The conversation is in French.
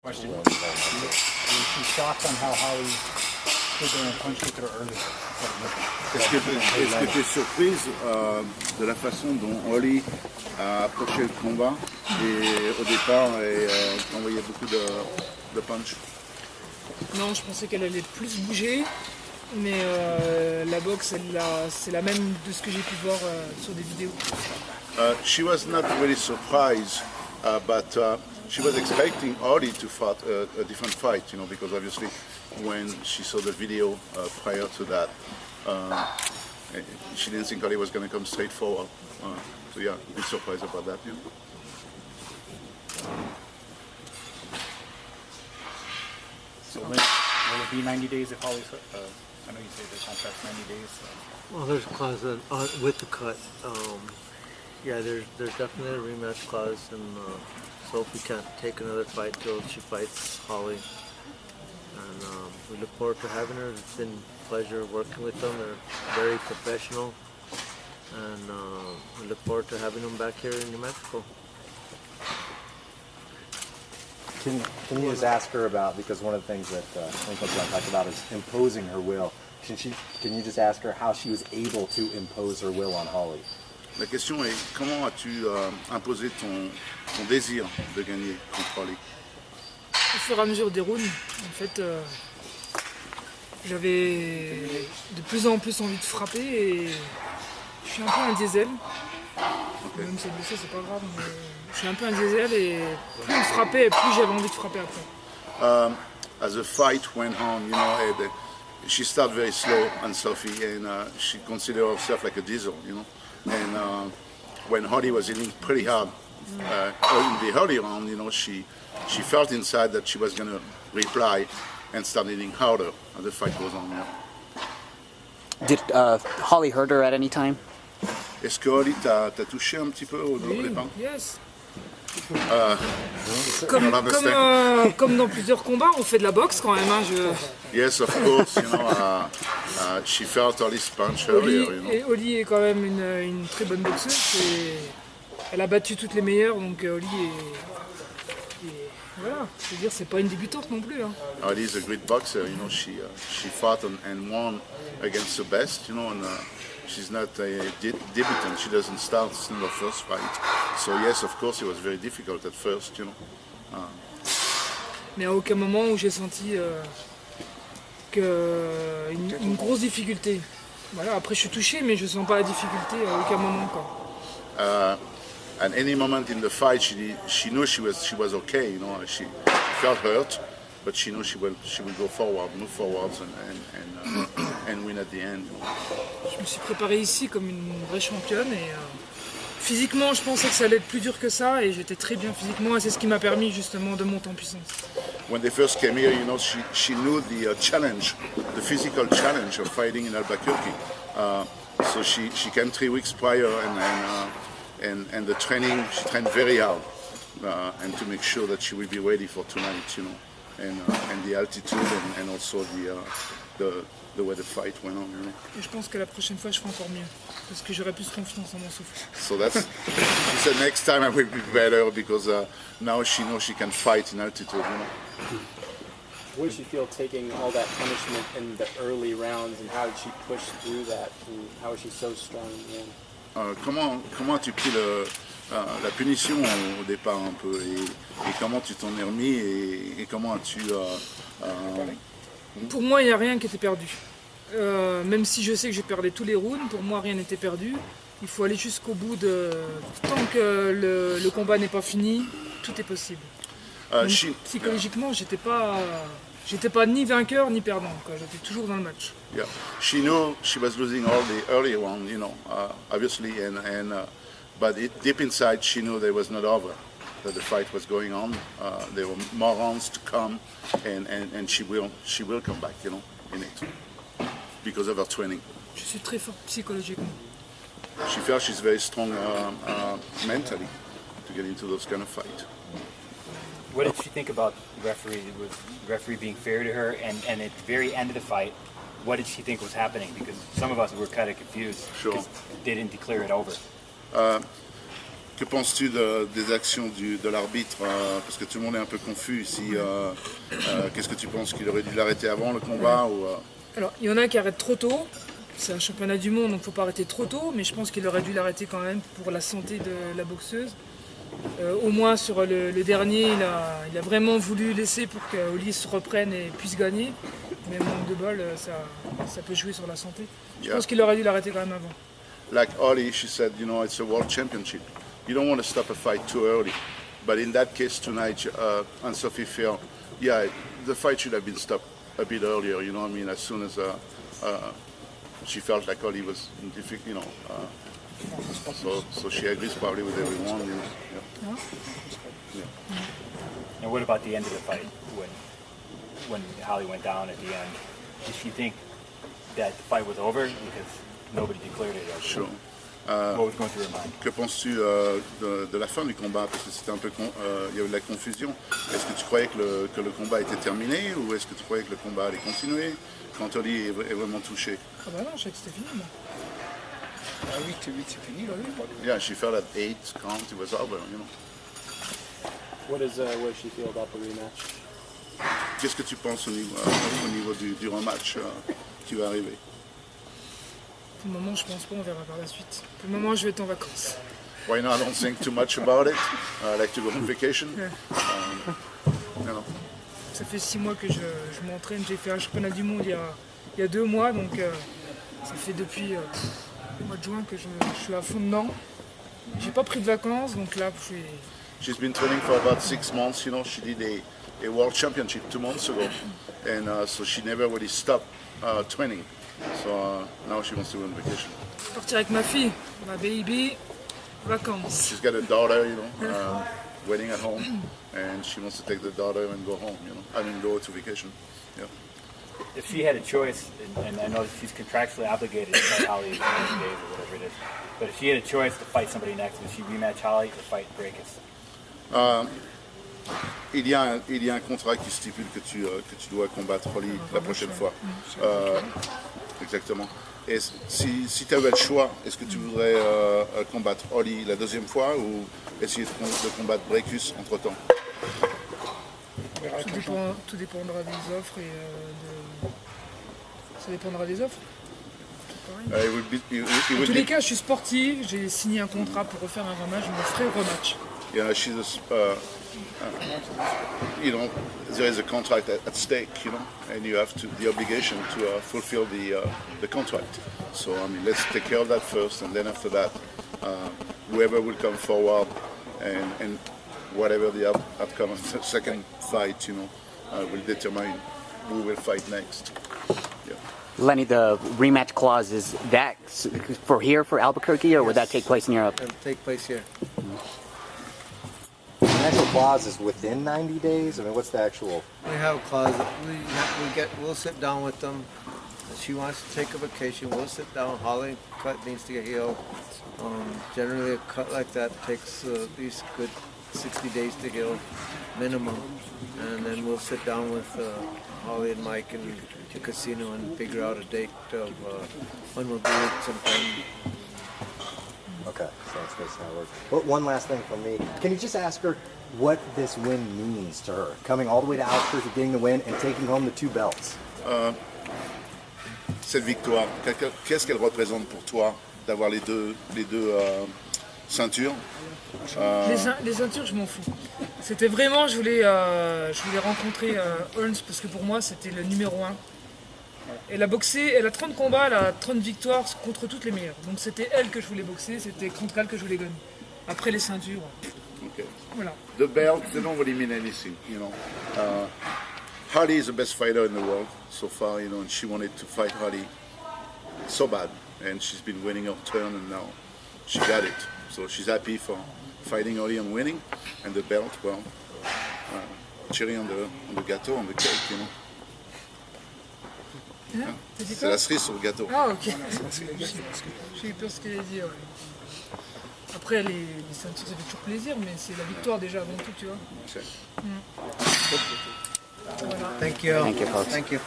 Question. Was she shocked on how Holly stood there and punched her early? Est-ce que tu es surprise de la façon dont Holly a approché le combat et au départ envoyait beaucoup de punch? Non, je pensais qu'elle allait plus bouger, mais la boxe, c'est la même de ce que j'ai pu voir sur des vidéos. She was not really surprised, but she was expecting Holly to fight a different fight, because obviously when she saw the video prior to that, she didn't think Holly was going to come straight forward. So yeah, a bit surprised about that. Yeah. So will it be 90 days if Holly's I know you say the contract's 90 days. So. Well, there's a clause with the cut. Yeah, there's definitely a rematch clause, and Sophie can't take another fight till she fights Holly. And we look forward to having her. It's been a pleasure working with them. They're very professional, and we look forward to having them back here in New Mexico. Can you just ask her about, because one of the things that Coach John talked about is imposing her will. Can you just ask her how she was able to impose her will on Holly? La question est, comment as-tu imposé ton désir de gagner contre Holly? Au fur et à mesure des rounds, en fait, j'avais de plus en plus envie de frapper et je suis un peu un diesel. Okay. Même si c'est blessé, c'est pas grave, mais je suis un peu un diesel et plus on frappait et plus j'avais envie de frapper après. As the fight went on, she started very slow on Sophie, and she considered herself like a diesel, And when Holly was hitting pretty hard in the early round, she felt inside that she was going to reply and start hitting harder as the fight goes on. Yeah. Did Holly hurt her at any time? Est-ce que Holly t'a touché un petit peu au départ? Yes. Comme dans plusieurs combats, on fait de la boxe quand même. Yes, of course. She felt Holly's punch earlier. Et Holly est quand même une très bonne boxeuse. Elle a battu toutes les meilleures, donc Holly est voilà. Je veux dire, c'est pas une débutante non plus. Holly is a great boxer. She fought and won against the best. And she's not a debutant. She doesn't start in her first fight. So yes, of course, it was very difficult at first, Mais à aucun moment où j'ai senti une grosse difficulté. Voilà. Après, je suis touché, mais je sens pas la difficulté à aucun moment, quoi. At any moment in the fight, she knew she was okay. She felt hurt, but she knew she will go forward, move forwards, and win at the end. Je me suis préparé ici comme une vraie championne et physiquement, je pensais que ça allait être plus dur que ça et j'étais très bien physiquement et c'est ce qui m'a permis justement de monter en puissance. When they first came here, she knew the challenge, the physical challenge of fighting in Albuquerque. So she came 3 weeks prior and the training, she trained very hard and to make sure that she will be ready for tonight, and the altitude and also the way the fight went on. Et je pense que la prochaine fois, je ferai encore mieux parce que j'aurai plus confiance en mon souffle. So she said next time I will be better because now she knows she can fight in altitude. What did she feel taking all that punishment in the early rounds, and how did she push through that, and how was she so strong in the end? Comment as-tu pris la punition au départ un peu et comment tu t'en es remis et comment as-tu... Pour moi, il n'y a rien qui était perdu. Même si je sais que j'ai perdu tous les rounds, pour moi, rien n'était perdu. Il faut aller jusqu'au bout tant que le combat n'est pas fini, tout est possible. Psychologiquement, j'étais pas ni vainqueur ni perdant. J'étais toujours dans le match. Yeah, she knew she was losing all the early rounds, obviously, but deep inside she knew there was not over, that the fight was going on. There were more rounds to come, and she will come back, in it, because of her training. Je suis très forte psychologiquement. She feels she's very strong mentally to get into those kind of fights. What did she think about the referee? Was the referee being fair to her? And at the very end of the fight, what did she think was happening? Because some of us were kind of confused. Sure. Because they didn't declare it over. Que penses-tu des actions de l'arbitre parce que tout le monde est un peu confus ici. Qu'est-ce que tu penses qu'il aurait dû l'arrêter avant le combat ou, Alors, il y en a qui arrêtent trop tôt. C'est un championnat du monde, donc il ne faut pas arrêter trop tôt. Mais je pense qu'il aurait dû l'arrêter quand même pour la santé de la boxeuse. Au moins sur le dernier, il a vraiment voulu laisser pour que Holly se reprenne et puisse gagner. Mais manque de bol, ça peut jouer sur la santé. Je pense qu'il aurait dû l'arrêter quand même avant. Like Holly, she said, you know, it's a world championship. You don't want to stop a fight too early. But in that case tonight, and Sophie felt, yeah, the fight should have been stopped a bit earlier. You know, I mean, as soon as she felt like Holly was, you know, so she agrees probably with everyone. You know, yeah. And what about the end of the fight when Holly went down at the end? Did she think that the fight was over because nobody declared it? Sure. What was going through her mind? Que penses-tu de la fin du combat? Parce que c'était un peu, il y avait de la confusion. Est-ce que tu croyais que le combat était terminé ou est-ce que tu croyais que le combat allait continuer quand Holly est vraiment touché? Ah bah non, je savais que c'était fini moi. Ah oui, c'est fini là. Yeah, she felt at 8 count, it was over, you know. What does she feel about the rematch? Qu'est-ce que tu penses au niveau du rematch qui va arriver? Pour le moment, je pense pas, on verra par la suite. Pour le moment, je vais être en vacances. Why not? Don't think too much about it. I like to go on vacation. You know. Ça fait 6 mois que je m'entraîne. J'ai fait un championnat du monde il y a 2 mois, donc ça fait depuis le mois de juin que je suis à fond dedans. J'ai pas pris de vacances, donc là, je suis... She's been training for about 6 months. You know, she did a world championship 2 months ago, and so she never really stopped training. So now she wants to go on vacation. Partir avec ma fille, ma baby, vacances. She's got a daughter, you know, waiting at home, and she wants to take the daughter and go home. You know, I mean, go to vacation. Yeah. If she had a choice, and I know she's contractually obligated to fight Holly in 90 days or whatever it is, but if she had a choice to fight somebody next, would she rematch Holly or fight Breakers? Il y a un contrat qui stipule que tu dois combattre Holly la prochaine fois. Exactement. Et si tu avais le choix, est-ce que tu voudrais combattre Holly la deuxième fois ou essayer de combattre Breakus entre-temps? Tout dépendra des offres et ça dépendra des offres. En tous les cas, je suis sportive, j'ai signé un contrat pour refaire un rematch, je me ferai le rematch. Yeah, you know, there is a contract at stake, you know, and you have the obligation to fulfill the contract. So, I mean, let's take care of that first, and then after that, whoever will come forward and whatever the outcome of the second fight, you know, will determine who will fight next. Yeah. Lenny, the rematch clause, is that for here, for Albuquerque, or would that take place in Europe? It'll take place here. The actual clause is within 90 days? I mean, what's the actual... We have a clause. We'll sit down with them. If she wants to take a vacation, we'll sit down. Holly cut needs to get healed. Generally, a cut like that takes at least good 60 days to heal, minimum. And then we'll sit down with Holly and Mike in the casino and figure out a date of when we'll do it sometime. Okay, so that's basically how it works. But one last thing from me. Can you just ask her what this win means to her? Coming all the way to Albuquerque, getting the win, and taking home the 2 belts. Cette victoire, qu'est-ce qu'elle représente pour toi d'avoir les deux ceintures? Les ceintures, je m'en fous. C'était vraiment, je voulais rencontrer Holmes parce que pour moi, c'était le numéro 1. Elle a boxé, elle a 30 combats, elle a 30 victoires contre toutes les meilleures. Donc c'était elle que je voulais boxer, c'était contre elle que je voulais gagner. Après les ceintures, Okay. voilà. The belt, they don't really mean anything, you know. Holly is the best fighter in the world so far, you know, and she wanted to fight Holly so bad. And she's been winning her turn, and now she got it. So she's happy for fighting Holly and winning. And the belt, well, cherry on the gâteau, on the cake, you know. Hein? T'as dit C'est quoi? la cerise sur le gâteau. Ah ok. J'ai eu peur ce qu'elle a dit, ouais. Après les ceintures ça fait toujours plaisir, mais c'est la victoire déjà avant tout, tu vois. Okay. Thank you. Thank you, folks. Thank you.